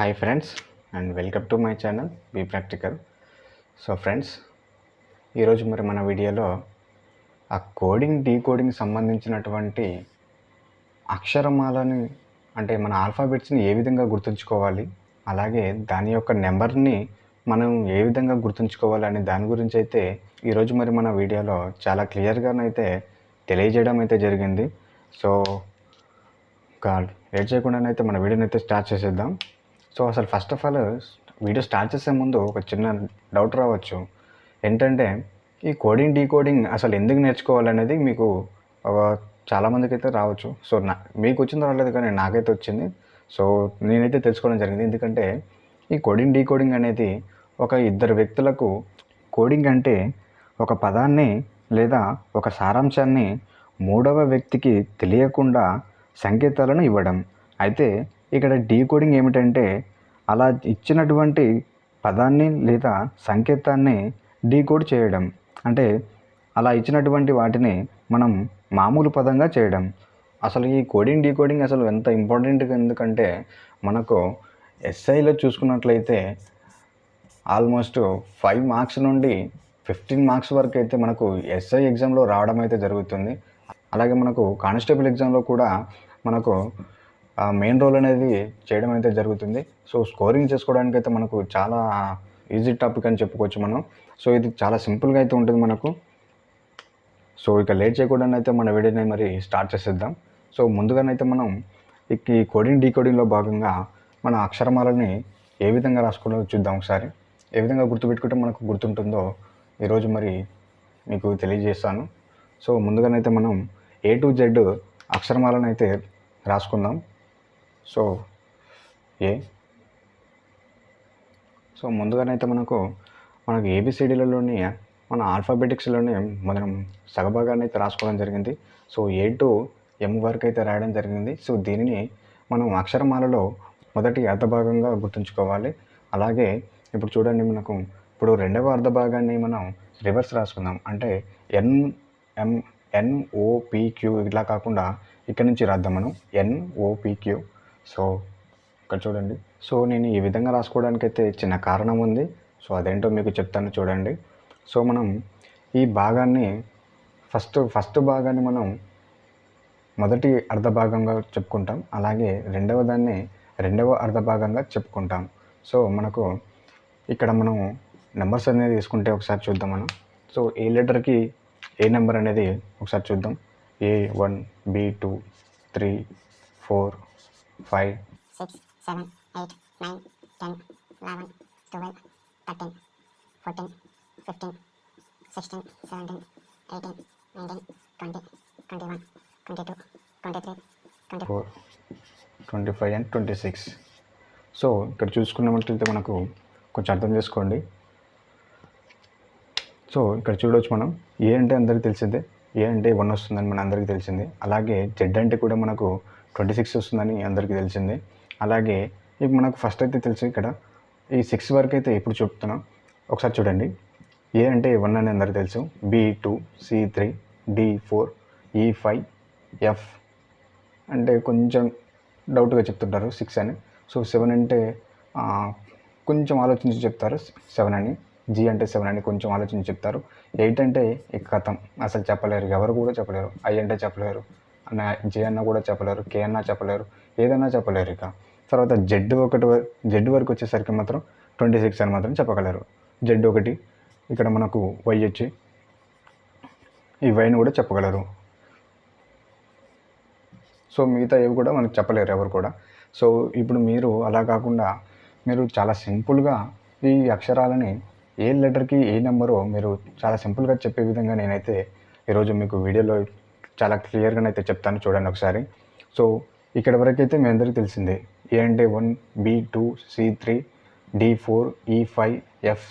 Hi friends and welcome to my channel be practical. So friends, ఈరోజు మరి మన వీడియోలో ఆ కోడింగ్ డీకోడింగ్ సంబంధించినటువంటి అక్షరమాలని అంటే మన ఆల్ఫాబెట్స్ని ఏ విధంగా గుర్తుంచుకోవాలి, అలాగే దాని యొక్క నెంబర్ని మనం ఏ విధంగా గుర్తుంచుకోవాలి అనే దాని గురించి అయితే ఈరోజు మరి మన వీడియోలో చాలా క్లియర్గానైతే తెలియజేయడం అయితే జరిగింది. సో లేట్ చేయకుండానైతే మన వీడియోని అయితే స్టార్ట్ చేసేద్దాం. సో అసలు first of all video start చేసే ముందు ఒక చిన్న డౌట్ రావచ్చు. ఏంటంటే ఈ కోడింగ్ డీకోడింగ్ అసలు ఎందుకు నేర్చుకోవాలనేది మీకు చాలామందికి అయితే రావచ్చు. సో మీకు వచ్చిందో రాలేదు, కానీ నాకైతే వచ్చింది. సో నేనైతే తెలుసుకోవడం జరిగింది. ఎందుకంటే ఈ కోడింగ్ డీకోడింగ్ అనేది ఒక ఇద్దరు వ్యక్తులకు కోడింగ్ అంటే ఒక పదాన్ని లేదా ఒక సారాంశాన్ని మూడవ వ్యక్తికి తెలియకుండా సంకేతాలను ఇవ్వడం. అయితే ఇక్కడ డీకోడింగ్ ఏమిటంటే అలా ఇచ్చినటువంటి పదాన్ని లేదా సంకేతాన్ని డీకోడ్ చేయడం. అంటే అలా ఇచ్చినటువంటి వాటిని మనం మామూలు పదంగా చేయడం. అసలు ఈ కోడింగ్ డీకోడింగ్ అసలు ఎంత ఇంపార్టెంట్ ఎందుకంటే మనకు ఎస్ఐలో చూసుకున్నట్లయితే ఆల్మోస్ట్ 5 మార్క్స్ నుండి 15 మార్క్స్ వరకు అయితే మనకు ఎస్ఐ ఎగ్జామ్లో రావడం అయితే జరుగుతుంది. అలాగే మనకు కానిస్టేబుల్ ఎగ్జామ్లో కూడా మనకు మెయిన్ రోల్ అనేది చేయడం అయితే జరుగుతుంది. సో స్కోరింగ్ చేసుకోవడానికి అయితే మనకు చాలా ఈజీ టాపిక్ అని చెప్పుకోవచ్చు మనం. సో ఇది చాలా సింపుల్గా అయితే ఉంటుంది మనకు. సో ఇక లేట్ చేయకుండా అయితే మన వీడియోని మరి స్టార్ట్ చేసేద్దాం. సో ముందుగానైతే మనం ఈ కోడింగ్ డీకోడింగ్లో భాగంగా మన అక్షరమాలని ఏ విధంగా రాసుకోవాలో చూద్దాం ఒకసారి. ఏ విధంగా గుర్తుపెట్టుకుంటే మనకు గుర్తుంటుందో ఈరోజు మరి మీకు తెలియజేస్తాను. సో ముందుగానైతే మనం A to Z అక్షరమాలను అయితే రాసుకుందాం. సో సో ముందుగానైతే మనకు ABCDలలోని మన ఆల్ఫాబెటిక్స్లోనే మనం సగభాగాన్ని అయితే రాసుకోవడం జరిగింది. సో A to M వరకు అయితే రాయడం జరిగింది. సో దీనిని మనం అక్షరమాలలో మొదటి అర్ధభాగంగా గుర్తుంచుకోవాలి. అలాగే ఇప్పుడు చూడండి, మనకు ఇప్పుడు రెండవ అర్ధభాగాన్ని మనం రివర్స్ రాసుకుందాం. అంటే NOPQ ఇట్లా కాకుండా ఇక్కడ నుంచి రాద్దాం మనం NOPQ. సో ఇక్కడ చూడండి. సో నేను ఈ విధంగా రాసుకోవడానికైతే చిన్న కారణం ఉంది. సో అదేంటో మీకు చెప్తాను చూడండి. సో మనం ఈ భాగాన్ని ఫస్ట్ భాగాన్ని మనం మొదటి అర్ధభాగంగా చెప్పుకుంటాం. అలాగే రెండవ అర్ధభాగంగా చెప్పుకుంటాం. సో మనకు ఇక్కడ మనం నెంబర్స్ అనేది తీసుకుంటే ఒకసారి చూద్దాం మనం. సో ఏ లెటర్కి ఏ నెంబర్ అనేది ఒకసారి చూద్దాం. A1, B2, 3, 4, 5, 6, 7, 8, 9, 10, 11, 12, 13, 14, 15, 16, 17, 18, 19, 20, 21, 22, 23, 24, 25 and 26. సో ఇక్కడ చూసుకున్నట్లయితే మనకు కొంచెం అర్థం చేసుకోండి. సో ఇక్కడ చూడవచ్చు మనం ఏ అంటే అందరికీ తెలిసిందే. ఏ అంటే 1 వస్తుందని మన అందరికీ తెలిసిందే. అలాగే జెడ్ అంటే కూడా మనకు 26 వస్తుందని అందరికీ తెలిసిందే. అలాగే ఇప్పుడు మనకు ఫస్ట్ అయితే తెలుసు ఇక్కడ ఈ 6 వరకు అయితే ఇప్పుడు చెప్తున్నాం. ఒకసారి చూడండి. ఏ అంటే 1 అని అందరికీ తెలుసు. B2, C3, D4, E5, F అంటే కొంచెం డౌట్గా చెప్తుంటారు 6 అని. సో 7 అంటే కొంచెం ఆలోచించి చెప్తారు 7 అని. G అంటే 7 అని కొంచెం ఆలోచించి చెప్తారు. 8 అంటే ఇక కథం, అసలు చెప్పలేరు, ఎవరు కూడా చెప్పలేరు. I అంటే చెప్పలేరు, J అన్న కూడా చెప్పలేరు, K అన్నా చెప్పలేరు, ఏదన్నా చెప్పలేరు. ఇక తర్వాత జెడ్ వరకు వచ్చేసరికి మాత్రం 26 అని మాత్రం చెప్పగలరు. Z1 ఇక్కడ మనకు Y వచ్చి ఈ Yని కూడా చెప్పగలరు. సో మిగతా ఏవి కూడా మనకు చెప్పలేరు ఎవరు కూడా. సో ఇప్పుడు మీరు అలా కాకుండా మీరు చాలా సింపుల్గా ఈ అక్షరాలని ఏ లెటర్కి ఏ నెంబరో మీరు చాలా సింపుల్గా చెప్పే విధంగా నేనైతే ఈరోజు మీకు వీడియోలో చాలా క్లియర్గానైతే చెప్తాను చూడండి ఒకసారి. సో ఇక్కడ వరకు అయితే మీ అందరికీ తెలిసిందే. ఏ అంటే 1, B2, C3, D4, E5, F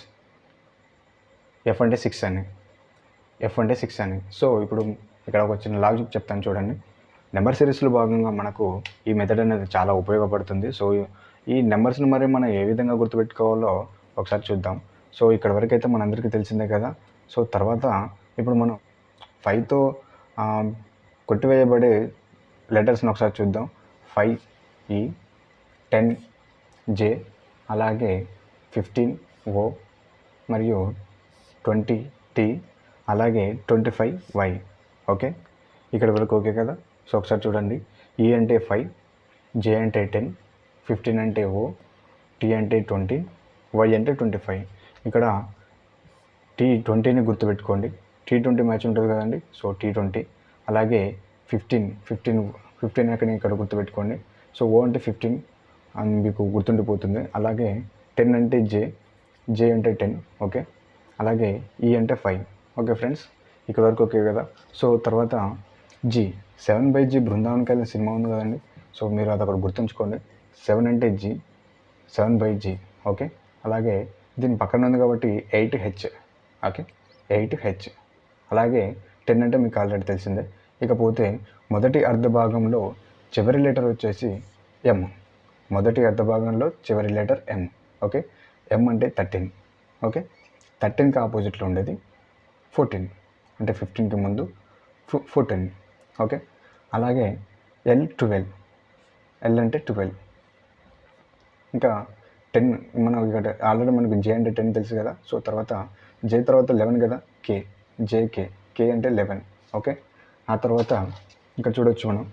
అంటే 6 అని. సో ఇప్పుడు ఇక్కడ ఒక చిన్న లాజిక్ చెప్తాను చూడండి. నెంబర్ సిరీస్లో భాగంగా మనకు ఈ మెథడ్ అనేది చాలా ఉపయోగపడుతుంది. సో ఈ నెంబర్స్ని మరి మనం ఏ విధంగా గుర్తుపెట్టుకోవాలో ఒకసారి చూద్దాం. సో ఇక్కడ వరకు అయితే మనందరికీ తెలిసిందే కదా. సో తర్వాత ఇప్పుడు మనం 5తో కొట్టివేయబడే లెటర్స్ని ఒకసారి చూద్దాం. 5E, 10 జే, అలాగే 15 ఓ మరియు 20 టీ, అలాగే 25 వై. ఓకే, ఇక్కడ వరకు ఓకే కదా. సో ఒకసారి చూడండి. ఈ అంటే 5, జే అంటే 10, 15 అంటే ఓ, టీ అంటే 20, వై అంటే 25. ఇక్కడ T20ని గుర్తుపెట్టుకోండి. T20 మ్యాచ్ ఉంటుంది కదండి. సో T20, అలాగే 15 ఇక్కడ గుర్తుపెట్టుకోండి. సో ఓ అంటే 15 అని మీకు గుర్తుండిపోతుంది. అలాగే 10 అంటే జే అంటే 10. ఓకే, అలాగే ఈ అంటే 5. ఓకే ఫ్రెండ్స్, ఇక్కడ వరకు ఓకే కదా. సో తర్వాత G, 7/G Brindavan colony cinema ఉంది కదండి. సో మీరు అది అక్కడ గుర్తుంచుకోండి. 7 అంటే జీ, 7/G. ఓకే, అలాగే దీని పక్కన ఉంది కాబట్టి 8H. Okay, 8H. అలాగే 10 అంటే మీకు ఆల్రెడీ తెలిసిందే. ఇకపోతే మొదటి అర్ధ భాగంలో చివరి లెటర్ వచ్చేసి ఎం. మొదటి అర్ధ భాగంలో చివరి లెటర్ ఎం. ఓకే, ఎం అంటే 13. ఓకే, 13కి ఆపోజిట్లో ఉండేది 14, అంటే 15కి ముందు 14. ఓకే, అలాగే L12, ఎల్ అంటే 12. ఇంకా 10 మనం ఇక్కడ ఆల్రెడీ మనకు జే అంటే 10 తెలుసు కదా. సో తర్వాత జే తర్వాత 11 కదా, కే అంటే 11. ఓకే, ఆ తర్వాత ఇంకా చూడొచ్చు మనం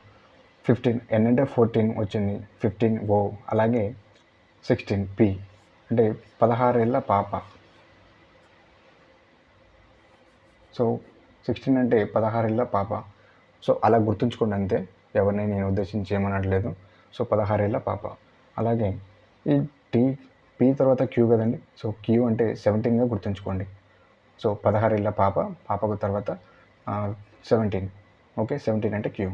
15, ఎన్ అంటే 14 వచ్చింది, 15 ఓ, అలాగే 16 పి అంటే 16 ఏళ్ళ పాప. సో 16 అంటే 16 ఏళ్ళ పాప. సో అలా గుర్తుంచుకోండి అంతే, ఎవరిని నేను ఉద్దేశించి ఏమనట్లేదు. సో 16 ఏళ్ళ పాప. అలాగే ఈ పి తర్వాత క్యూ కదండి. సో క్యూ అంటే 17గా గుర్తుంచుకోండి. సో 16 ఏళ్ళ పాపకు తర్వాత 17. ఓకే, 17 అంటే క్యూ.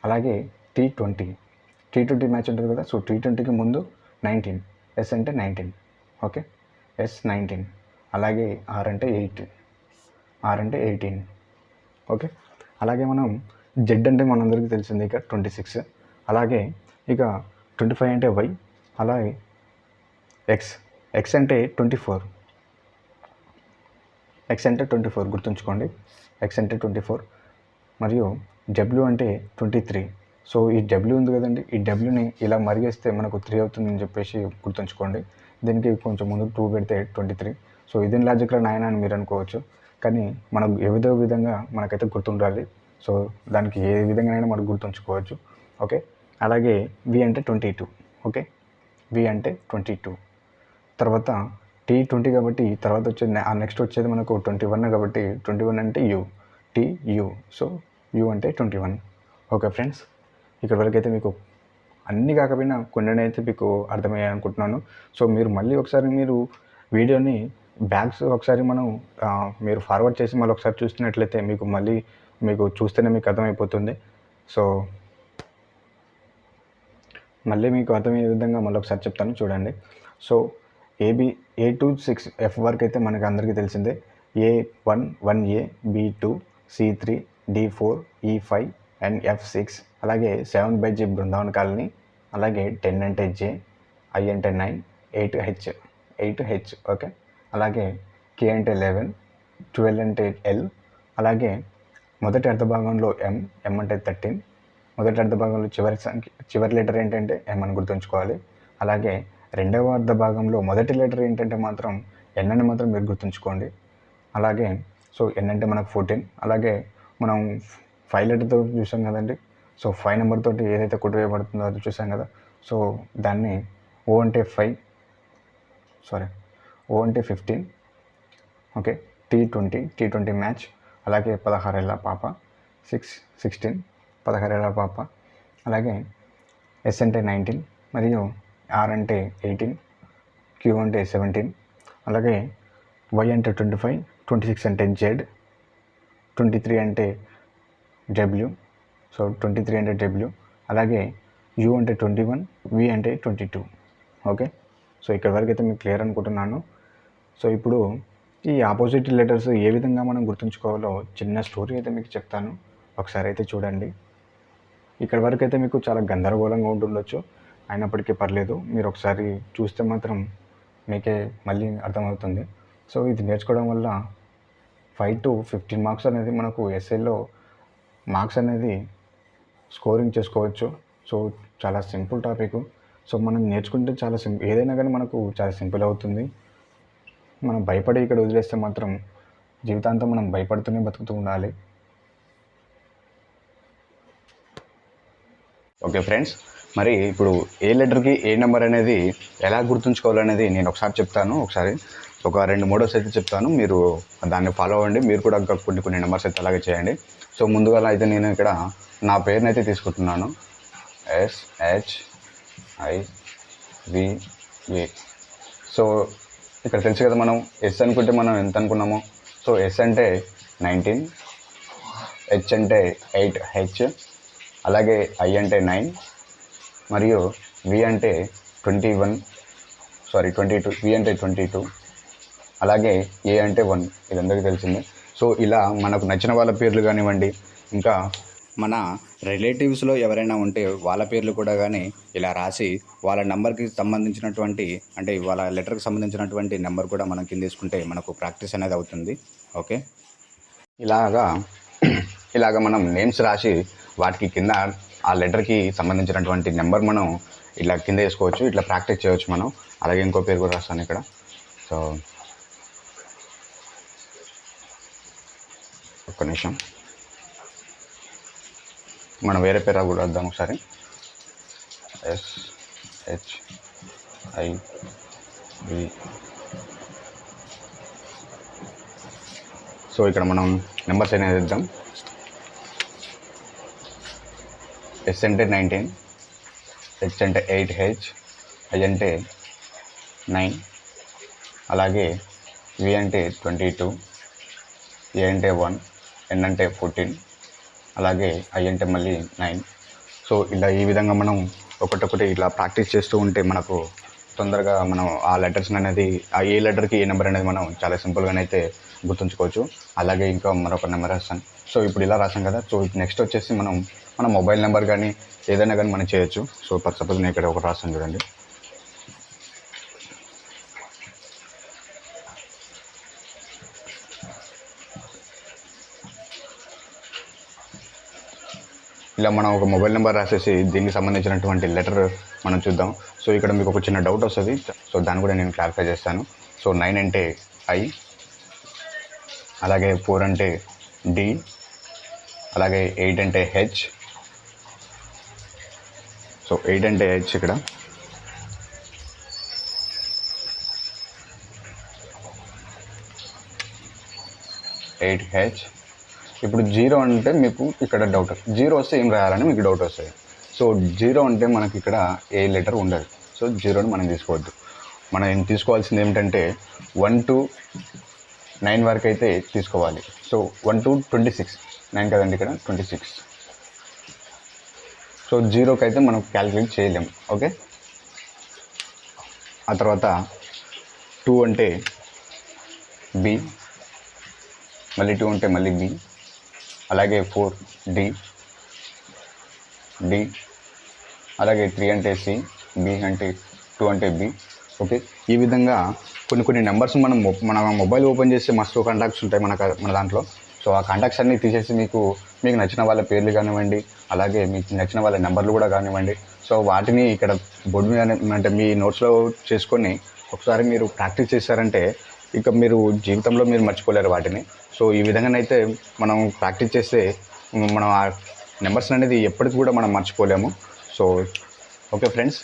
అలాగే T20 మ్యాచ్ ఉంటుంది కదా. సో T20కి ముందు 19, ఎస్ అంటే 19. Okay, S 19. అలాగే ఆర్ అంటే 18. ఓకే, అలాగే మనం జెడ్ అంటే మనందరికీ తెలిసింది ఇక 26. అలాగే ఇక 25 అంటే వై. అలాగే ఎక్స్ అంటే 24. ఎక్స్ అంటే 24 గుర్తుంచుకోండి. ఎక్స్ అంటే 24. మరియు డబ్ల్యూ అంటే 23. సో ఈ డబ్ల్యూ ఉంది కదండి, ఈ డబ్ల్యూని ఇలా మరిగేస్తే మనకు 3 అవుతుందని చెప్పేసి గుర్తుంచుకోండి. దీనికి కొంచెం ముందు 2 పెడితే 23. సో ఇదేం లాజిక్లో నాయన అని మీరు అనుకోవచ్చు, కానీ మనకు ఏదో విధంగా మనకైతే గుర్తుండాలి. సో దానికి ఏ విధంగానైనా మనం గుర్తుంచుకోవచ్చు. ఓకే, అలాగే వి అంటే 22. ఓకే, వి అంటే 22. తర్వాత T20 కాబట్టి తర్వాత వచ్చేది నెక్స్ట్ వచ్చేది మనకు 21 కాబట్టి 21 అంటే యూ. సో యూ అంటే 21. ఓకే ఫ్రెండ్స్, ఇక్కడ వరకు అయితే మీకు అన్నీ కాకపోయినా కొన్ని అయితే మీకు అర్థమయ్యాయి అనుకుంటున్నాను. సో మీరు మళ్ళీ ఒకసారి మీరు వీడియోని బ్యాక్స్ ఒకసారి మీరు ఫార్వర్డ్ చేసి మళ్ళీ ఒకసారి చూస్తున్నట్లయితే మీకు చూస్తేనే మీకు అర్థమైపోతుంది. సో మళ్ళీ మీకు అర్థమయ్యే విధంగా మళ్ళీ ఒకసారి చెప్తాను చూడండి. సో A to 6 F వరకు అయితే మనకు అందరికీ తెలిసిందే. A1 1A, B2, C3, D4, E5 and F6. అలాగే 7/G బృందావన్ కాలనీ. అలాగే 10 అంటే J, I అంటే 9, 8H. ఓకే, అలాగే K అంటే 11, 12 అంటే L. అలాగే మొదటి అర్ధ భాగంలో M అంటే 13. మొదటి అర్ధ భాగంలో చివరి లెటర్ ఏంటంటే ఎం అని గుర్తుంచుకోవాలి. అలాగే రెండవ అర్ధ భాగంలో మొదటి లెటర్ ఏంటంటే మాత్రం ఎన్ అని మాత్రం మీరు గుర్తుంచుకోండి. అలాగే సో ఎన్ అంటే మనకు 14. అలాగే మనం 5 లెటర్తో చూసాం కదండి. సో 5 నెంబర్ తోటి ఏదైతే కొట్టివేయబడుతుందో అది చూసాం కదా. సో దాన్ని ఓ అంటే 15. Okay, T20 match. అలాగే 16 ఏళ్ళ పాప. 16 16 ఏళ్ళ పాప. అలాగే ఎస్ అంటే 19 మరియు ఆర్ అంటే 18, క్యూ అంటే 17. అలాగే వై అంటే 25, 26 అంటే జెడ్, 23 అంటే డబ్ల్యూ. సో 23 అంటే డబ్ల్యూ. అలాగే యూ అంటే 21, వి అంటే 22. ఓకే, సో ఇక్కడ వరకు అయితే మీకు క్లియర్ అనుకుంటున్నాను. సో ఇప్పుడు ఈ ఆపోజిట్ లెటర్స్ ఏ విధంగా మనం గుర్తుంచుకోవాలో చిన్న స్టోరీ అయితే మీకు చెప్తాను, ఒకసారి అయితే చూడండి. ఇక్కడ వరకు అయితే మీకు చాలా గందరగోళంగా ఉంటుండొచ్చు, అయినప్పటికీ పర్లేదు, మీరు ఒకసారి చూస్తే మాత్రం మీకే మళ్ళీ అర్థమవుతుంది. సో ఇది నేర్చుకోవడం వల్ల 5 to 15 మార్క్స్ అనేది మనకు ఎస్ఏలో మార్క్స్ అనేది స్కోరింగ్ చేసుకోవచ్చు. సో చాలా సింపుల్ టాపిక్. సో మనం నేర్చుకుంటే చాలా ఏదైనా కానీ మనకు చాలా సింపుల్ అవుతుంది. మనం భయపడి ఇక్కడ వదిలేస్తే మాత్రం జీవితాంతం మనం భయపడుతూనే బతుకుతూ ఉండాలి. ఓకే ఫ్రెండ్స్, మరి ఇప్పుడు ఏ లెటర్కి ఏ నెంబర్ అనేది ఎలా గుర్తుంచుకోవాలనేది నేను ఒకసారి చెప్తాను. ఒకసారి ఒక 2 మోడల్స్ అయితే చెప్తాను, మీరు దాన్ని ఫాలో అవ్వండి. మీరు కూడా ఇంకా కొన్ని నెంబర్స్ అయితే అలాగే చేయండి. సో ముందుగా అయితే నేను ఇక్కడ నా పేరుని అయితే తీసుకుంటున్నాను. SHIVA. సో ఇక్కడ తెలుసు కదా, మనం ఎస్ అనుకుంటే మనం ఎంత అనుకున్నాము. సో ఎస్ అంటే 19, హెచ్ అంటే 8H, అలాగే ఐ అంటే 9, మరియు వి అంటే 22, వి అంటే 22, అలాగే ఏ అంటే 1. ఇది అందరికీ తెలిసిందే. సో ఇలా మనకు నచ్చిన వాళ్ళ పేర్లు కానివ్వండి, ఇంకా మన రిలేటివ్స్లో ఎవరైనా ఉంటే వాళ్ళ పేర్లు కూడా కానీ ఇలా రాసి వాళ్ళ నెంబర్కి సంబంధించినటువంటి, అంటే వాళ్ళ లెటర్కి సంబంధించినటువంటి నెంబర్ కూడా మనం కింద తీసుకుంటే మనకు ప్రాక్టీస్ అనేది అవుతుంది. ఓకే, ఇలాగా మనం నేమ్స్ రాసి వాటికి కింద ఆ లెటర్కి సంబంధించినటువంటి నెంబర్ మనం ఇట్లా కింద వేసుకోవచ్చు. ఇట్లా ప్రాక్టీస్ చేయవచ్చు మనం. అలాగే ఇంకో పేరు కూడా రాస్తాను ఇక్కడ. సో ఒక్క నిమిషం, మనం వేరే పేరు కూడా వద్దాం ఒకసారి. SHIV. సో ఇక్కడ మనం నెంబర్స్ అనేది ఇద్దాం. ఎస్ అంటే 19, హెచ్ అంటే 8H, ఐ అంటే 9, అలాగే వి అంటే 22, ఏ అంటే 1, ఎన్ అంటే 14, అలాగే ఐ అంటే మళ్ళీ 9. సో ఇలా ఈ విధంగా మనం ఒకటొకటి ఇట్లా ప్రాక్టీస్ చేస్తూ ఉంటే మనకు తొందరగా మనం ఆ లెటర్స్ అనేది, ఆ ఏ లెటర్కి ఏ నెంబర్ అనేది మనం చాలా సింపుల్గానైతే గుర్తుంచుకోవచ్చు. అలాగే ఇంకా మరొక నెంబర్ రాస్తాను. సో ఇప్పుడు ఇలా రాసాం కదా. సో నెక్స్ట్ వచ్చేసి మన మొబైల్ నెంబర్ కానీ ఏదైనా కానీ మనం చేయొచ్చు. సో ఫర్ సపోజ్ నేను ఇక్కడ ఒకటి రాస్తాను చూడండి. ఇలా మనం ఒక మొబైల్ నెంబర్ రాసేసి దీనికి సంబంధించినటువంటి లెటర్ మనం చూద్దాం. సో ఇక్కడ మీకు ఒక చిన్న డౌట్ వస్తుంది. సో దాన్ని కూడా నేను క్లారిఫై చేస్తాను. సో 9 అంటే ఐ, అలాగే 4 అంటే డి, అలాగే 8 అంటే హెచ్. సో 8 అంటే హెచ్ ఇక్కడ. హెచ్. ఇప్పుడు 0 అంటే మీకు ఇక్కడ డౌట్, 0 వస్తే ఏం రాయాలని మీకు డౌట్ వస్తుంది. సో 0 అంటే మనకి ఇక్కడ ఏ లెటర్ ఉండదు. సో 0ని మనం తీసుకోవద్దు. మనం తీసుకోవాల్సింది ఏమిటంటే 1 to 9 వరకు అయితే తీసుకోవాలి. సో 1 to 26, 9 కదండి ఇక్కడ 26. సో 0కి అయితే మనం క్యాలిక్యులేట్ చేయలేము. ఓకే, ఆ తర్వాత 2 అంటే బి, మళ్ళీ 2 అంటే మళ్ళీ బి, అలాగే 4 డి, అలాగే 3 అంటే సి, బి అంటే 2 అంటే బి. ఓకే, ఈ విధంగా కొన్ని నెంబర్స్ మన మొబైల్ ఓపెన్ చేస్తే మస్తు కాంటాక్ట్స్ ఉంటాయి మన దాంట్లో. సో ఆ కాంటాక్ట్స్ అన్నీ తీసేసి మీకు నచ్చిన వాళ్ళ పేర్లు కానివ్వండి, అలాగే మీకు నచ్చిన వాళ్ళ నెంబర్లు కూడా కానివ్వండి, సో వాటిని ఇక్కడ బోర్డు మీద అంటే మీ నోట్స్లో చేసుకొని ఒకసారి మీరు ప్రాక్టీస్ చేశారంటే ఇక మీరు జీవితంలో మీరు మర్చిపోలేరు వాటిని. సో ఈ విధంగానైతే మనం ప్రాక్టీస్ చేస్తే మనం ఆ నెంబర్స్ అనేది ఎప్పటికి కూడా మనం మర్చిపోలేము. సో ఓకే ఫ్రెండ్స్,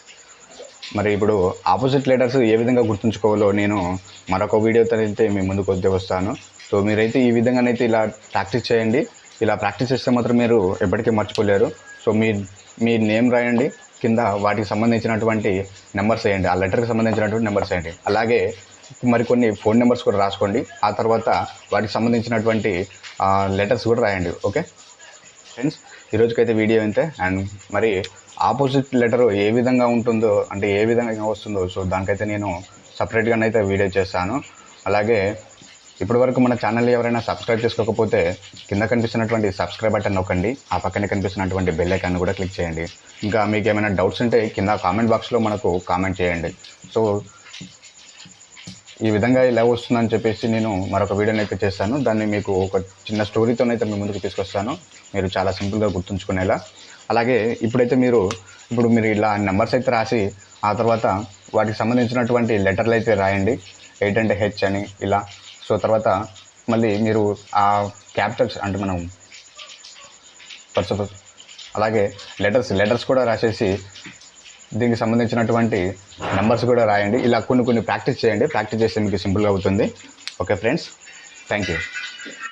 మరి ఇప్పుడు ఆపోజిట్ లెటర్స్ ఏ విధంగా గుర్తుంచుకోవాలో నేను మరొక వీడియోతో అయితే మీ ముందుకు వస్తాను. సో మీరైతే ఈ విధంగానైతే ఇలా ప్రాక్టీస్ చేయండి. ఇలా ప్రాక్టీస్ చేస్తే మాత్రం మీరు ఎప్పటికీ మర్చిపోలేరు. సో మీ నేమ్ రాయండి, కింద వాటికి సంబంధించినటువంటి నెంబర్స్ వేయండి, ఆ లెటర్కి సంబంధించినటువంటి నెంబర్స్ వేయండి. అలాగే మరికొన్ని ఫోన్ నెంబర్స్ కూడా రాసుకోండి. ఆ తర్వాత వాటికి సంబంధించినటువంటి లెటర్స్ కూడా రాయండి. ఓకే ఫ్రెండ్స్, ఈరోజుకైతే వీడియో ఇంతే. అండ్ మరి ఆపోజిట్ లెటర్ ఏ విధంగా ఉంటుందో, అంటే ఏ విధంగా వస్తుందో, సో దానికైతే నేను సపరేట్గానైతే వీడియో చేస్తాను. అలాగే ఇప్పటివరకు మన ఛానల్ ఎవరైనా సబ్స్క్రైబ్ చేసుకోకపోతే కింద కనిపిస్తున్నటువంటి సబ్స్క్రైబ్ బటన్ నొక్కండి. ఆ పక్కనే కనిపిస్తున్నటువంటి బెల్ ఐకాన్ కూడా క్లిక్ చేయండి. ఇంకా మీకు ఏమైనా డౌట్స్ ఉంటే కింద కామెంట్ బాక్స్లో మనకు కామెంట్ చేయండి. సో ఈ విధంగా ఇలా వస్తుందని చెప్పేసి నేను మరొక వీడియోని అయితే చేస్తాను. దాన్ని మీకు ఒక చిన్న స్టోరీతోనైతే మీ ముందుకు తీసుకొస్తాను, మీరు చాలా సింపుల్గా గుర్తుంచుకునేలా. అలాగే ఇప్పుడైతే మీరు ఇప్పుడు మీరు ఇలా నెంబర్స్ అయితే రాసి ఆ తర్వాత వాటికి సంబంధించినటువంటి లెటర్లు అయితే రాయండి. 8 అంటే హెచ్ అని ఇలా. సో తర్వాత మళ్ళీ మీరు ఆ క్యాపిటల్స్ అంటే మనం ఫస్ట్ అలాగే లెటర్స్ కూడా రాసేసి దీనికి సంబంధించినటువంటి నెంబర్స్ కూడా రాయండి. ఇలా కొన్ని ప్రాక్టీస్ చేయండి. ప్రాక్టీస్ చేస్తే మీకు సింపుల్గా అవుతుంది. Okay friends, thank you.